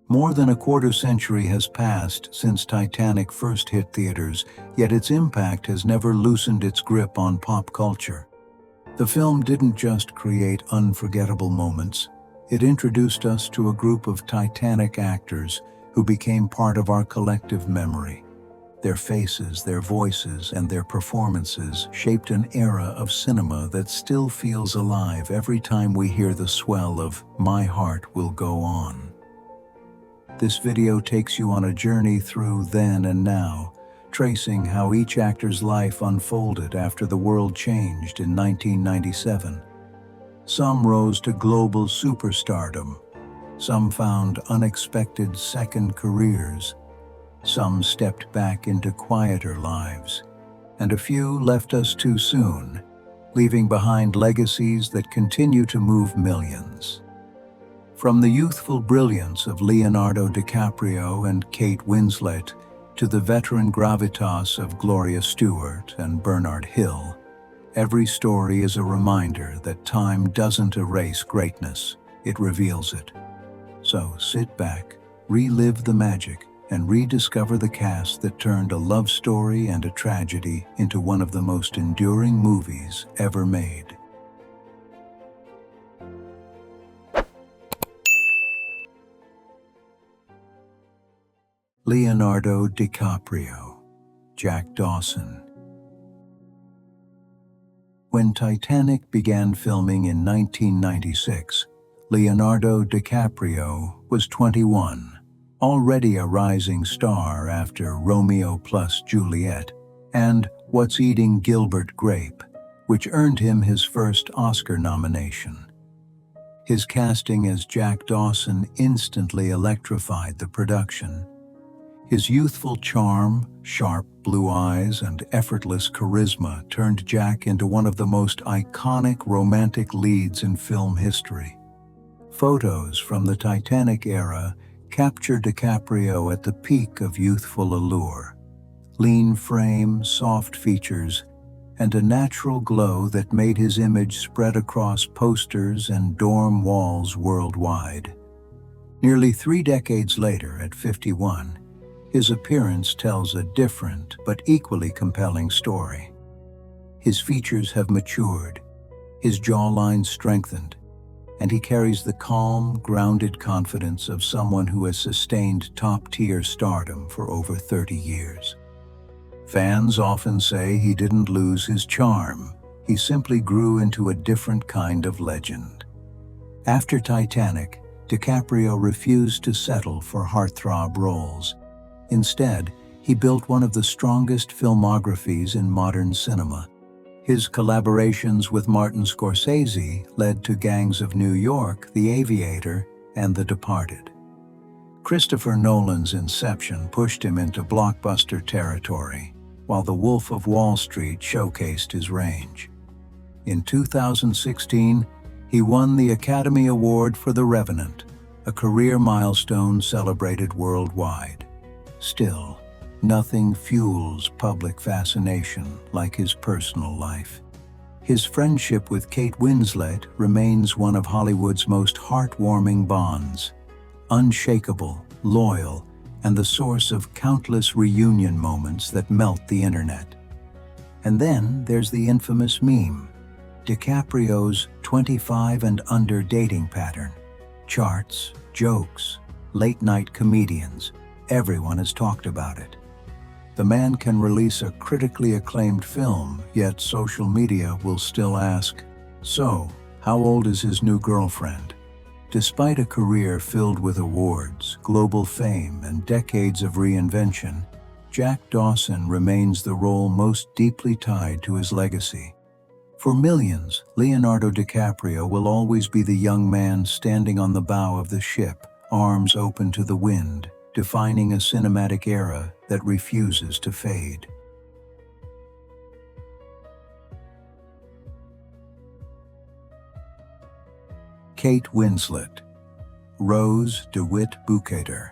More than a quarter century has passed since Titanic first hit theaters, yet its impact has never loosened its grip on pop culture. The film didn't just create unforgettable moments, it introduced us to a group of Titanic actors who became part of our collective memory. Their faces, their voices, and their performances shaped an era of cinema that still feels alive every time we hear the swell of "My Heart Will Go On." This video takes you on a journey through then and now, tracing how each actor's life unfolded after the world changed in 1997. Some rose to global superstardom. Some found unexpected second careers. Some stepped back into quieter lives. And a few left us too soon, leaving behind legacies that continue to move millions. From the youthful brilliance of Leonardo DiCaprio and Kate Winslet to the veteran gravitas of Gloria Stewart and Bernard Hill, every story is a reminder that time doesn't erase greatness, it reveals it. So sit back, relive the magic, and rediscover the cast that turned a love story and a tragedy into one of the most enduring movies ever made. Leonardo DiCaprio, Jack Dawson. When Titanic began filming in 1996, Leonardo DiCaprio was 21, already a rising star after Romeo plus Juliet and What's Eating Gilbert Grape, which earned him his first Oscar nomination. His casting as Jack Dawson instantly electrified the production. His youthful charm, sharp blue eyes, and effortless charisma turned Jack into one of the most iconic romantic leads in film history. Photos from the Titanic era capture DiCaprio at the peak of youthful allure. Lean frame, soft features, and a natural glow that made his image spread across posters and dorm walls worldwide. Nearly 3 decades later, at 51, his appearance tells a different but equally compelling story. His features have matured, his jawline strengthened, and he carries the calm, grounded confidence of someone who has sustained top-tier stardom for over 30 years. Fans often say he didn't lose his charm, he simply grew into a different kind of legend. After Titanic, DiCaprio refused to settle for heartthrob roles. Instead, he built one of the strongest filmographies in modern cinema. His collaborations with Martin Scorsese led to Gangs of New York, The Aviator, and The Departed. Christopher Nolan's Inception pushed him into blockbuster territory, while The Wolf of Wall Street showcased his range. In 2016, he won the Academy Award for The Revenant, a career milestone celebrated worldwide. Still, nothing fuels public fascination like his personal life. His friendship with Kate Winslet remains one of Hollywood's most heartwarming bonds. Unshakable, loyal, and the source of countless reunion moments that melt the internet. And then there's the infamous meme, DiCaprio's 25 and under dating pattern. Charts, jokes, late-night comedians. Everyone has talked about it. The man can release a critically acclaimed film, yet social media will still ask, "So, how old is his new girlfriend?" Despite a career filled with awards, global fame, and decades of reinvention, Jack Dawson remains the role most deeply tied to his legacy. For millions, Leonardo DiCaprio will always be the young man standing on the bow of the ship, arms open to the wind, defining a cinematic era that refuses to fade. Kate Winslet, Rose DeWitt Bukater.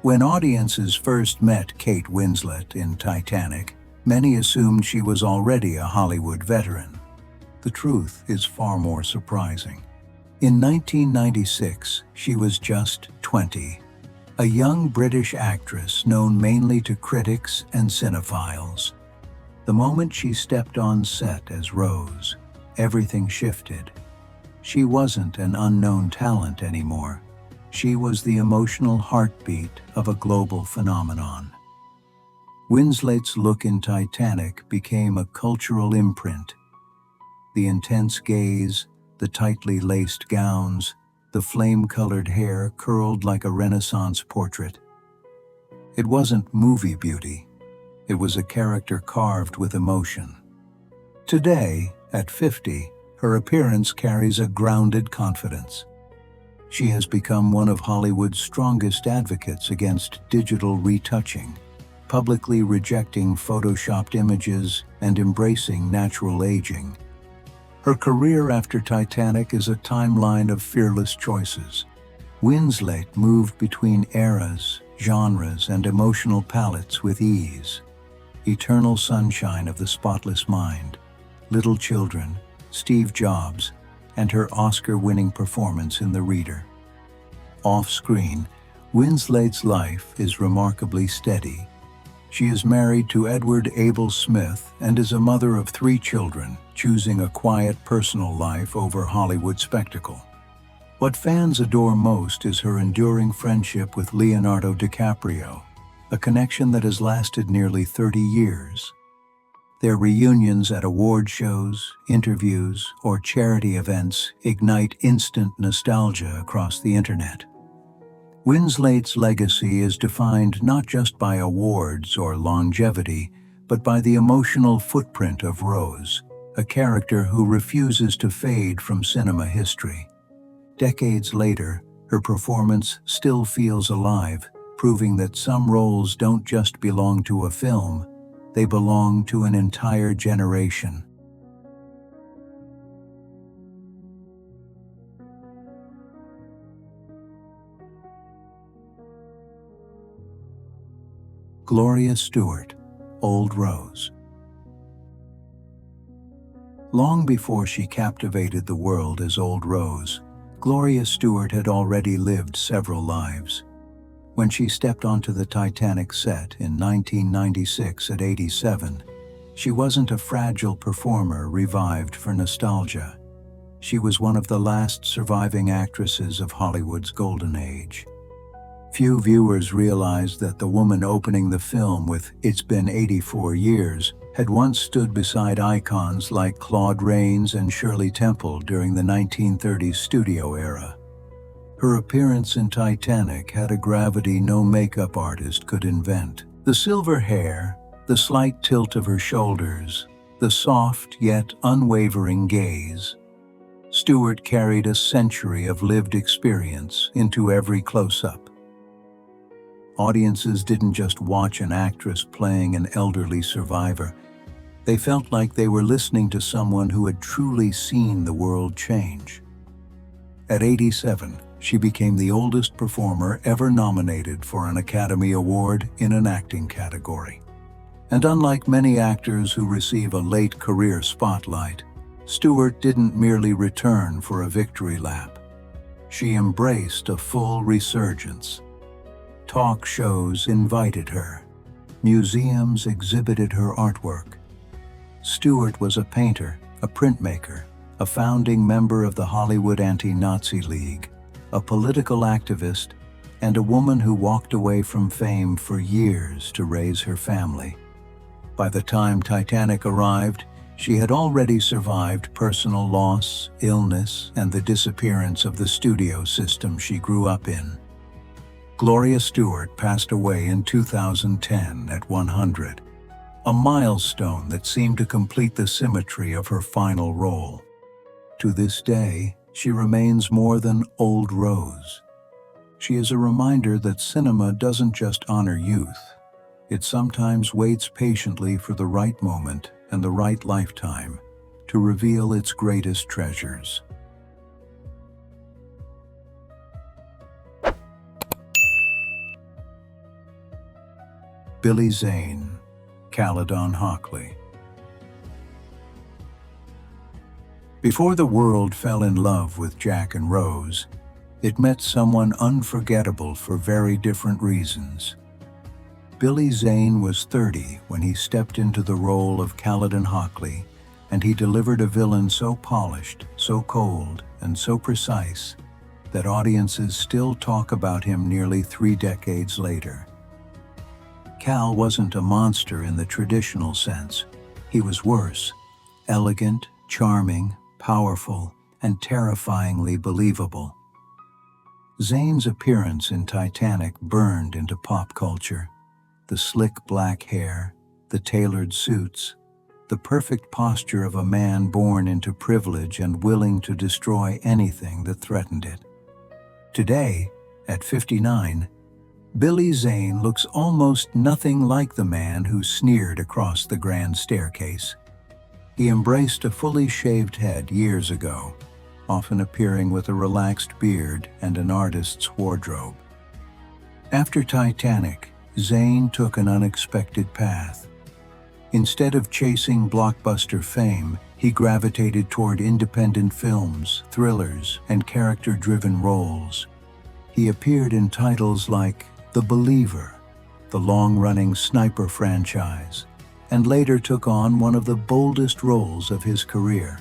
When audiences first met Kate Winslet in Titanic, many assumed she was already a Hollywood veteran. The truth is far more surprising. In 1996, she was just 20, a young British actress known mainly to critics and cinephiles. The moment she stepped on set as Rose, everything shifted. She wasn't an unknown talent anymore. She was the emotional heartbeat of a global phenomenon. Winslet's look in Titanic became a cultural imprint. The intense gaze, the tightly laced gowns, the flame-colored hair curled like a Renaissance portrait. It wasn't movie beauty. It was a character carved with emotion. Today, at 50, her appearance carries a grounded confidence. She has become one of Hollywood's strongest advocates against digital retouching, publicly rejecting photoshopped images and embracing natural aging. Her career after Titanic is a timeline of fearless choices. Winslet moved between eras, genres, and emotional palettes with ease. Eternal Sunshine of the Spotless Mind, Little Children, Steve Jobs, and her Oscar-winning performance in The Reader. Off-screen, Winslet's life is remarkably steady. She is married to Edward Abel Smith and is a mother of 3 children, choosing a quiet personal life over Hollywood spectacle. What fans adore most is her enduring friendship with Leonardo DiCaprio, a connection that has lasted nearly 30 years. Their reunions at award shows, interviews, or charity events ignite instant nostalgia across the internet. Winslet's legacy is defined not just by awards or longevity, but by the emotional footprint of Rose, a character who refuses to fade from cinema history. Decades later, her performance still feels alive, proving that some roles don't just belong to a film, they belong to an entire generation. Gloria Stewart, Old Rose. Long before she captivated the world as Old Rose, Gloria Stewart had already lived several lives. When she stepped onto the Titanic set in 1996 at 87, she wasn't a fragile performer revived for nostalgia. She was one of the last surviving actresses of Hollywood's golden age. Few viewers realized that the woman opening the film with "It's been 84 years" had once stood beside icons like Claude Rains and Shirley Temple during the 1930s studio era. Her appearance in Titanic had a gravity no makeup artist could invent. The silver hair, the slight tilt of her shoulders, the soft yet unwavering gaze. Stewart carried a century of lived experience into every close-up. Audiences didn't just watch an actress playing an elderly survivor. They felt like they were listening to someone who had truly seen the world change. At 87, she became the oldest performer ever nominated for an Academy Award in an acting category. And unlike many actors who receive a late career spotlight, Stewart didn't merely return for a victory lap. She embraced a full resurgence. Talk shows invited her. Museums exhibited her artwork. Stewart was a painter, a printmaker, a founding member of the Hollywood Anti-Nazi League, a political activist, and a woman who walked away from fame for years to raise her family. By the time Titanic arrived, she had already survived personal loss, illness, and the disappearance of the studio system she grew up in. Gloria Stewart passed away in 2010 at 100, a milestone that seemed to complete the symmetry of her final role. To this day, she remains more than Old Rose. She is a reminder that cinema doesn't just honor youth. It sometimes waits patiently for the right moment and the right lifetime to reveal its greatest treasures. Billy Zane, Caledon Hockley. Before the world fell in love with Jack and Rose, it met someone unforgettable for very different reasons. Billy Zane was 30 when he stepped into the role of Caledon Hockley, and he delivered a villain so polished, so cold, and so precise that audiences still talk about him nearly 3 decades later. Cal wasn't a monster in the traditional sense. He was worse: elegant, charming, powerful, and terrifyingly believable. Zane's appearance in Titanic burned into pop culture. The slick black hair, the tailored suits, the perfect posture of a man born into privilege and willing to destroy anything that threatened it. Today, at 59, Billy Zane looks almost nothing like the man who sneered across the grand staircase. He embraced a fully shaved head years ago, often appearing with a relaxed beard and an artist's wardrobe. After Titanic, Zane took an unexpected path. Instead of chasing blockbuster fame, he gravitated toward independent films, thrillers, and character-driven roles. He appeared in titles like The Believer, the long-running sniper franchise, and later took on one of the boldest roles of his career,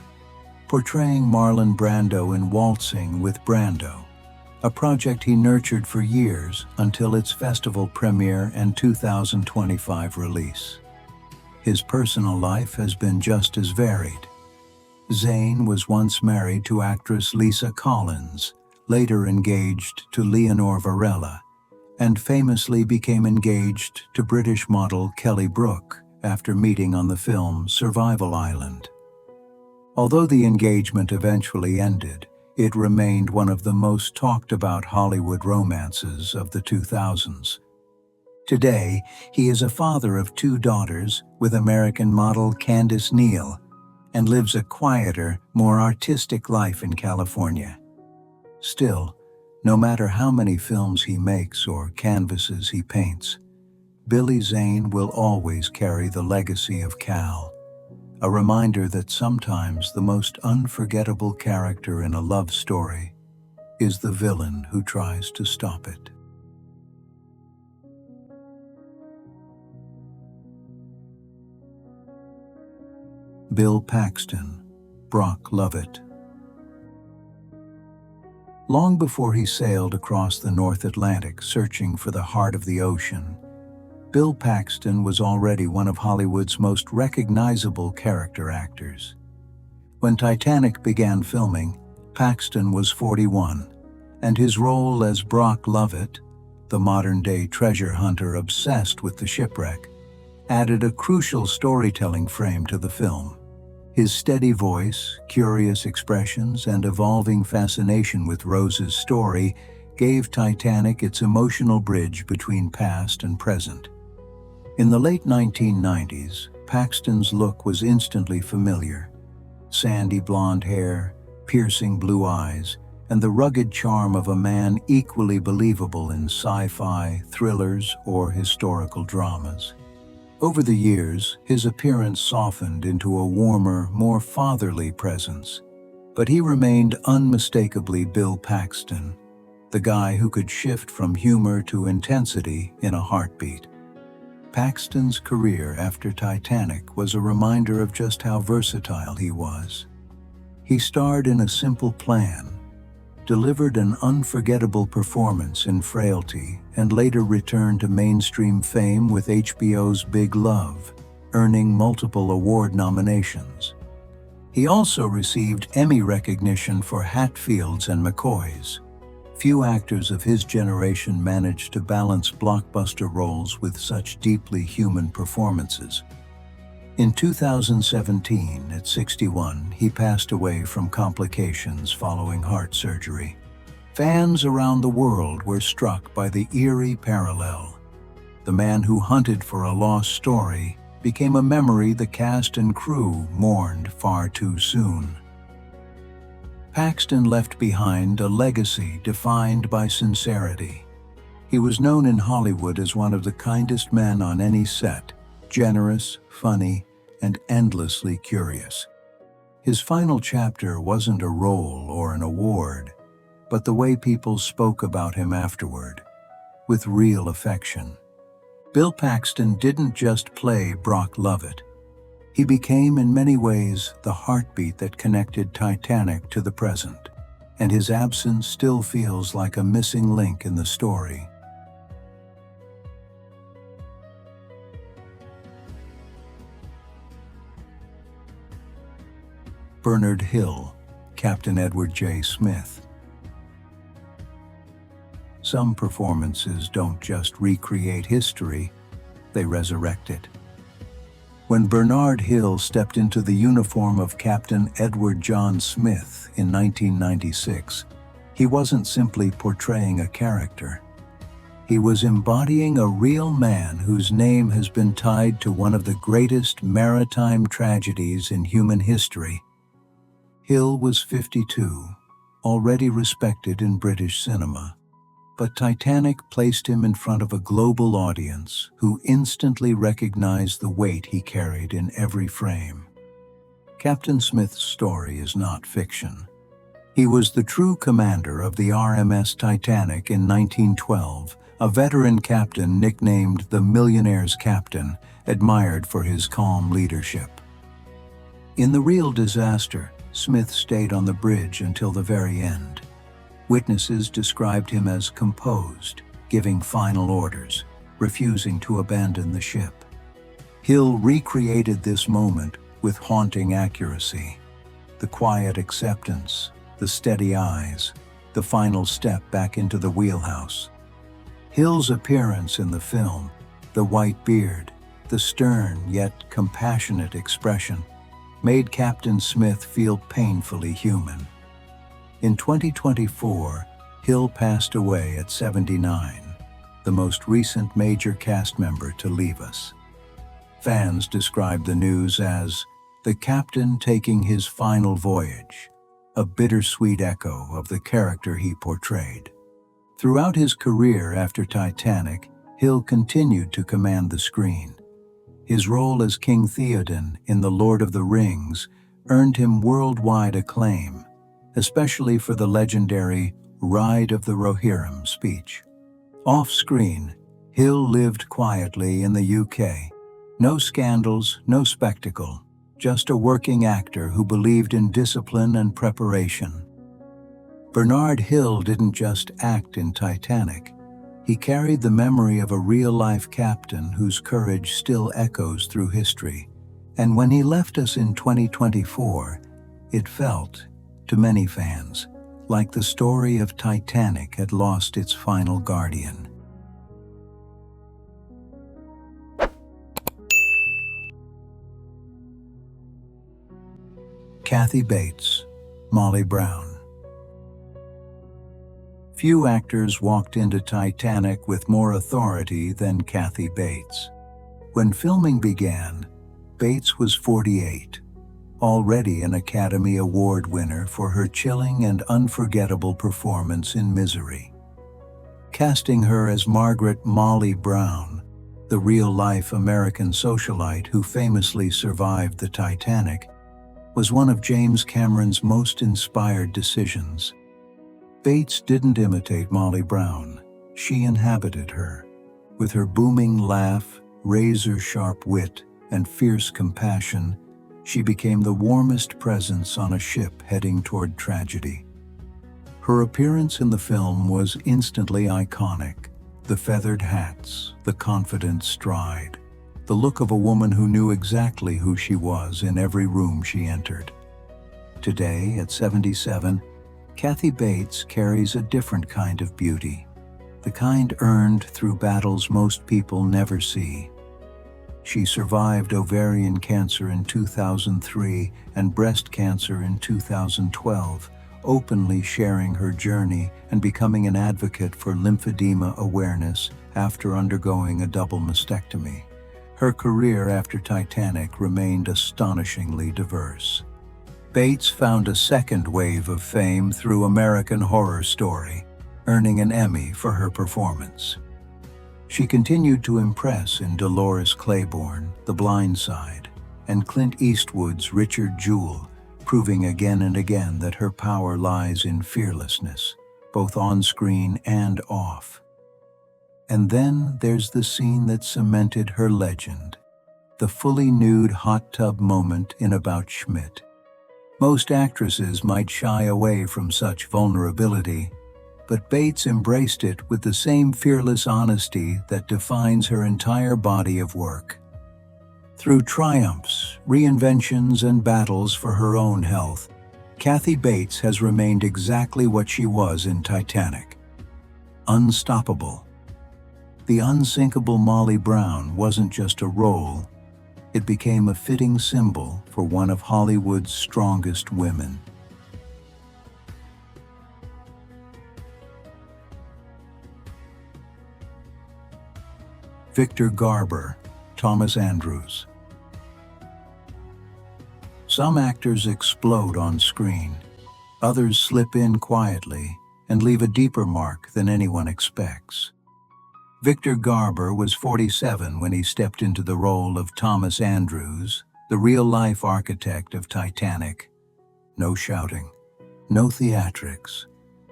portraying Marlon Brando in Waltzing with Brando, a project he nurtured for years until its festival premiere and 2025 release. His personal life has been just as varied. Zane was once married to actress Lisa Collins, later engaged to Leonor Varela, and famously became engaged to British model Kelly Brook after meeting on the film Survival Island. Although the engagement eventually ended, it remained one of the most talked about Hollywood romances of the 2000s. Today, he is a father of 2 daughters with American model Candice Neal and lives a quieter, more artistic life in California. Still, no matter how many films he makes or canvases he paints, Billy Zane will always carry the legacy of Cal, a reminder that sometimes the most unforgettable character in a love story is the villain who tries to stop it. Bill Paxton, Brock Lovett. Long before he sailed across the North Atlantic searching for the heart of the ocean, Bill Paxton was already one of Hollywood's most recognizable character actors. When Titanic began filming, Paxton was 41, and his role as Brock Lovett, the modern-day treasure hunter obsessed with the shipwreck, added a crucial storytelling frame to the film. His steady voice, curious expressions, and evolving fascination with Rose's story gave Titanic its emotional bridge between past and present. In the late 1990s, Paxton's look was instantly familiar. Sandy blonde hair, piercing blue eyes, and the rugged charm of a man equally believable in sci-fi, thrillers, or historical dramas. Over the years, his appearance softened into a warmer, more fatherly presence, but he remained unmistakably Bill Paxton, the guy who could shift from humor to intensity in a heartbeat. Paxton's career after Titanic was a reminder of just how versatile he was. He starred in A Simple Plan, delivered an unforgettable performance in Frailty, and later returned to mainstream fame with HBO's Big Love, earning multiple award nominations. He also received Emmy recognition for Hatfields and McCoys. Few actors of his generation managed to balance blockbuster roles with such deeply human performances. In 2017, at 61, he passed away from complications following heart surgery. Fans around the world were struck by the eerie parallel. The man who hunted for a lost story became a memory the cast and crew mourned far too soon. Paxton left behind a legacy defined by sincerity. He was known in Hollywood as one of the kindest men on any set, generous, funny, and endlessly curious. His final chapter wasn't a role or an award, but the way people spoke about him afterward, with real affection. Bill Paxton didn't just play Brock Lovett. He became, in many ways, the heartbeat that connected Titanic to the present, and his absence still feels like a missing link in the story. Bernard Hill, Captain Edward J. Smith. Some performances don't just recreate history, they resurrect it. When Bernard Hill stepped into the uniform of Captain Edward John Smith in 1996, he wasn't simply portraying a character. He was embodying a real man whose name has been tied to one of the greatest maritime tragedies in human history. Hill was 52, already respected in British cinema. But Titanic placed him in front of a global audience who instantly recognized the weight he carried in every frame. Captain Smith's story is not fiction. He was the true commander of the RMS Titanic in 1912, a veteran captain nicknamed the Millionaire's Captain, admired for his calm leadership. In the real disaster, Smith stayed on the bridge until the very end. Witnesses described him as composed, giving final orders, refusing to abandon the ship. Hill recreated this moment with haunting accuracy. The quiet acceptance, the steady eyes, the final step back into the wheelhouse. Hill's appearance in the film, the white beard, the stern yet compassionate expression, made Captain Smith feel painfully human. In 2024, Hill passed away at 79, the most recent major cast member to leave us. Fans described the news as the captain taking his final voyage, a bittersweet echo of the character he portrayed. Throughout his career after Titanic, Hill continued to command the screen. His role as King Theoden in The Lord of the Rings earned him worldwide acclaim, especially for the legendary Ride of the Rohirrim speech. Off-screen, Hill lived quietly in the UK. No scandals, no spectacle, just a working actor who believed in discipline and preparation. Bernard Hill didn't just act in Titanic. He carried the memory of a real-life captain whose courage still echoes through history. And when he left us in 2024, it felt, to many fans, like the story of Titanic had lost its final guardian. Kathy Bates, Molly Brown. Few actors walked into Titanic with more authority than Kathy Bates. When filming began, Bates was 48, already an Academy Award winner for her chilling and unforgettable performance in Misery. Casting her as Margaret Molly Brown, the real-life American socialite who famously survived the Titanic, was one of James Cameron's most inspired decisions. Bates didn't imitate Molly Brown, she inhabited her. With her booming laugh, razor-sharp wit, and fierce compassion, she became the warmest presence on a ship heading toward tragedy. Her appearance in the film was instantly iconic. The feathered hats, the confident stride, the look of a woman who knew exactly who she was in every room she entered. Today, at 77, Kathy Bates carries a different kind of beauty, the kind earned through battles most people never see. She survived ovarian cancer in 2003 and breast cancer in 2012, openly sharing her journey and becoming an advocate for lymphedema awareness after undergoing a double mastectomy. Her career after Titanic remained astonishingly diverse. Bates found a second wave of fame through American Horror Story, earning an Emmy for her performance. She continued to impress in Dolores Claiborne, The Blind Side, and Clint Eastwood's Richard Jewell, proving again and again that her power lies in fearlessness, both on screen and off. And then there's the scene that cemented her legend, the fully nude hot tub moment in About Schmidt. Most actresses might shy away from such vulnerability, but Bates embraced it with the same fearless honesty that defines her entire body of work. Through triumphs, reinventions, and battles for her own health, Kathy Bates has remained exactly what she was in Titanic: unstoppable. The unsinkable Molly Brown wasn't just a role, it became a fitting symbol for one of Hollywood's strongest women. Victor Garber, Thomas Andrews. Some actors explode on screen, others slip in quietly and leave a deeper mark than anyone expects. Victor Garber was 47 when he stepped into the role of Thomas Andrews, the real-life architect of Titanic. No shouting, no theatrics,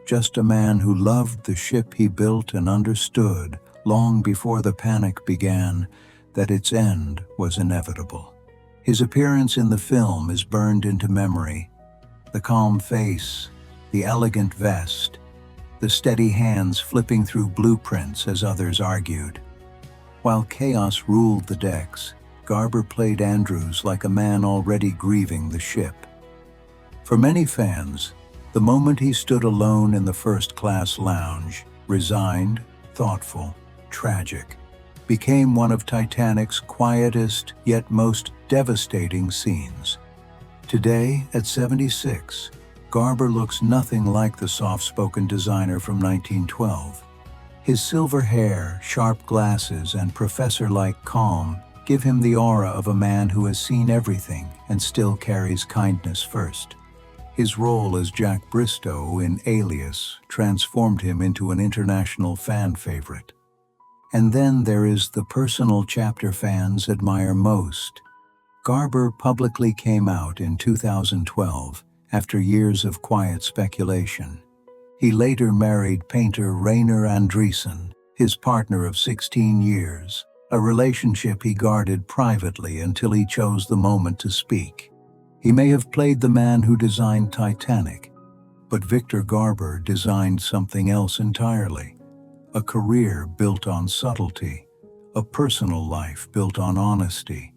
just a man who loved the ship he built and understood, long before the panic began, that its end was inevitable. His appearance in the film is burned into memory. The calm face, the elegant vest, the steady hands flipping through blueprints as others argued. While chaos ruled the decks, Garber played Andrews like a man already grieving the ship. For many fans, the moment he stood alone in the first-class lounge, resigned, thoughtful, tragic, became one of Titanic's quietest yet most devastating scenes. Today, at 76, Garber looks nothing like the soft-spoken designer from 1912. His silver hair, sharp glasses, and professor-like calm give him the aura of a man who has seen everything and still carries kindness first. His role as Jack Bristow in Alias transformed him into an international fan favorite. And then there is the personal chapter fans admire most. Garber publicly came out in 2012 after years of quiet speculation. He later married painter Rainer Andreessen, his partner of 16 years, a relationship he guarded privately until he chose the moment to speak. He may have played the man who designed Titanic, but Victor Garber designed something else entirely. A career built on subtlety, a personal life built on honesty,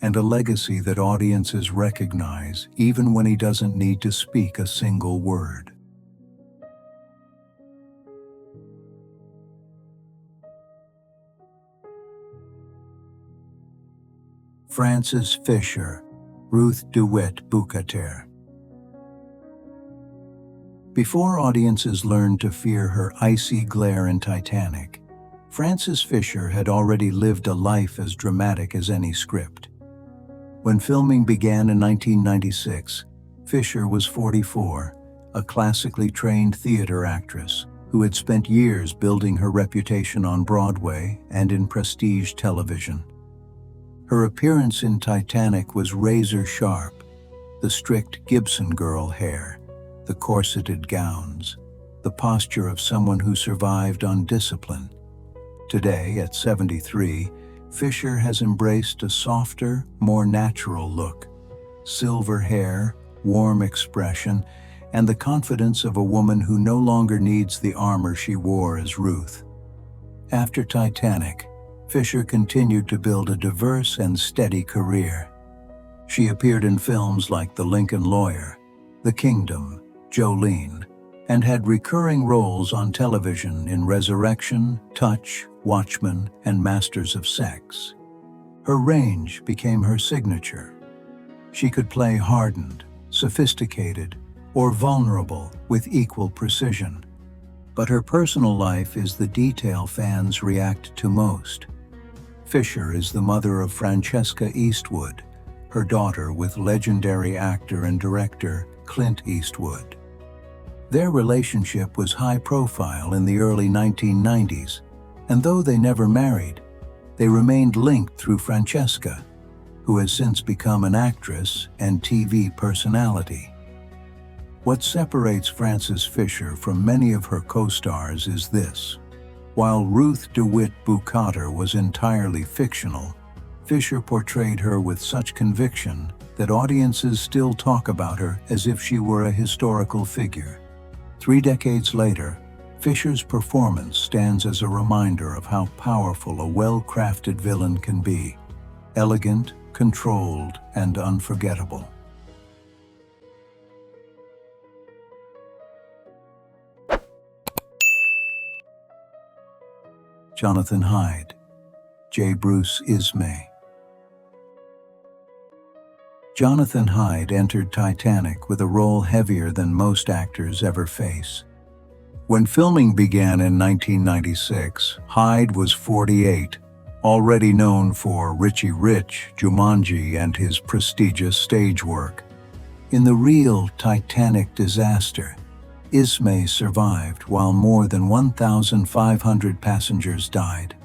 and a legacy that audiences recognize even when he doesn't need to speak a single word. Frances Fisher, Ruth DeWitt Bukater. Before audiences learned to fear her icy glare in Titanic, Frances Fisher had already lived a life as dramatic as any script. When filming began in 1996, Fisher was 44, a classically trained theater actress who had spent years building her reputation on Broadway and in prestige television. Her appearance in Titanic was razor-sharp, the strict Gibson girl hair, the corseted gowns, the posture of someone who survived on discipline. Today, at 73, Fisher has embraced a softer, more natural look. Silver hair, warm expression, and the confidence of a woman who no longer needs the armor she wore as Ruth. After Titanic, Fisher continued to build a diverse and steady career. She appeared in films like The Lincoln Lawyer, The Kingdom, Jolene, and had recurring roles on television in Resurrection, Touch, Watchmen, and Masters of Sex. Her range became her signature. She could play hardened, sophisticated, or vulnerable with equal precision. But her personal life is the detail fans react to most. Fisher is the mother of Francesca Eastwood, her daughter with legendary actor and director Clint Eastwood. Their relationship was high profile in the early 1990s, and though they never married, they remained linked through Francesca, who has since become an actress and TV personality. What separates Frances Fisher from many of her co-stars is this. While Ruth DeWitt Bukater was entirely fictional, Fisher portrayed her with such conviction that audiences still talk about her as if she were a historical figure. 3 decades later, Fisher's performance stands as a reminder of how powerful a well-crafted villain can be: elegant, controlled, and unforgettable. Jonathan Hyde, J. Bruce Ismay. Jonathan Hyde entered Titanic with a role heavier than most actors ever face. When filming began in 1996, Hyde was 48, already known for Richie Rich, Jumanji, and his prestigious stage work. In the real Titanic disaster, Ismay survived while more than 1,500 passengers died,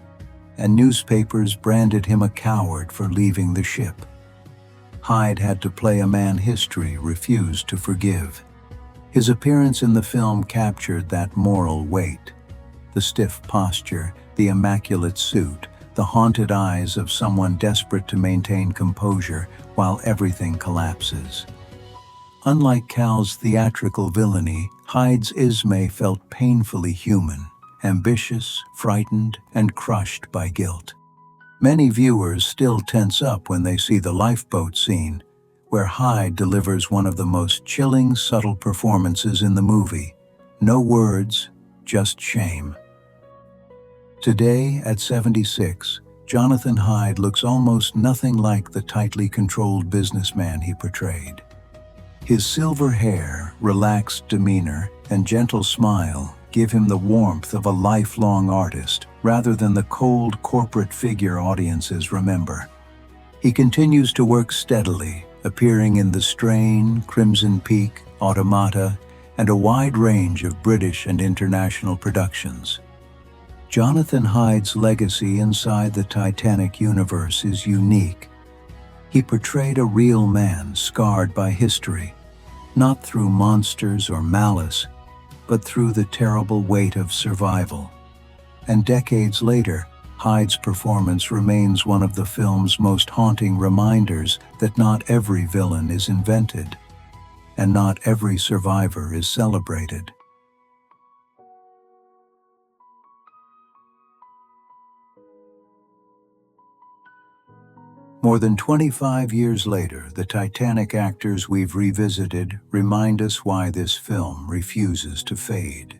and newspapers branded him a coward for leaving the ship. Hyde had to play a man history refused to forgive. His appearance in the film captured that moral weight. The stiff posture, the immaculate suit, the haunted eyes of someone desperate to maintain composure while everything collapses. Unlike Cal's theatrical villainy, Hyde's Ismay felt painfully human, ambitious, frightened, and crushed by guilt. Many viewers still tense up when they see the lifeboat scene, where Hyde delivers one of the most chilling, subtle performances in the movie. No words, just shame. Today, at 76, Jonathan Hyde looks almost nothing like the tightly controlled businessman he portrayed. His silver hair, relaxed demeanor, and gentle smile give him the warmth of a lifelong artist rather than the cold corporate figure audiences remember. He continues to work steadily, appearing in The Strain, Crimson Peak, Automata, and a wide range of British and international productions. Jonathan Hyde's legacy inside the Titanic universe is unique. He portrayed a real man scarred by history, not through monsters or malice, but through the terrible weight of survival. And decades later, Hyde's performance remains one of the film's most haunting reminders that not every villain is invented, and not every survivor is celebrated. More than 25 years later, the Titanic actors we've revisited remind us why this film refuses to fade.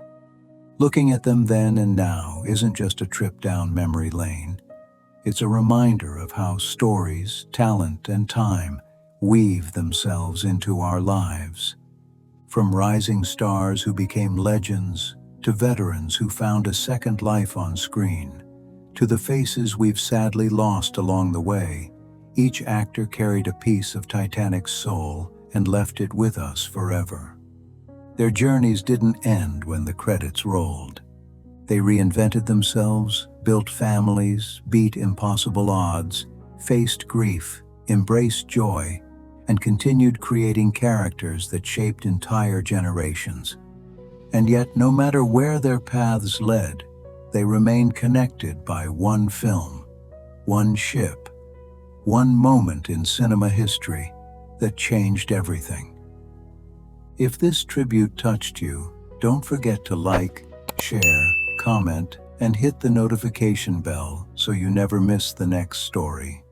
Looking at them then and now isn't just a trip down memory lane. It's a reminder of how stories, talent, and time weave themselves into our lives. From rising stars who became legends, to veterans who found a second life on screen, to the faces we've sadly lost along the way, each actor carried a piece of Titanic's soul and left it with us forever. Their journeys didn't end when the credits rolled. They reinvented themselves, built families, beat impossible odds, faced grief, embraced joy, and continued creating characters that shaped entire generations. And yet, no matter where their paths led, they remained connected by one film, one ship, one moment in cinema history that changed everything. If this tribute touched you, don't forget to like, share, comment, and hit the notification bell so you never miss the next story.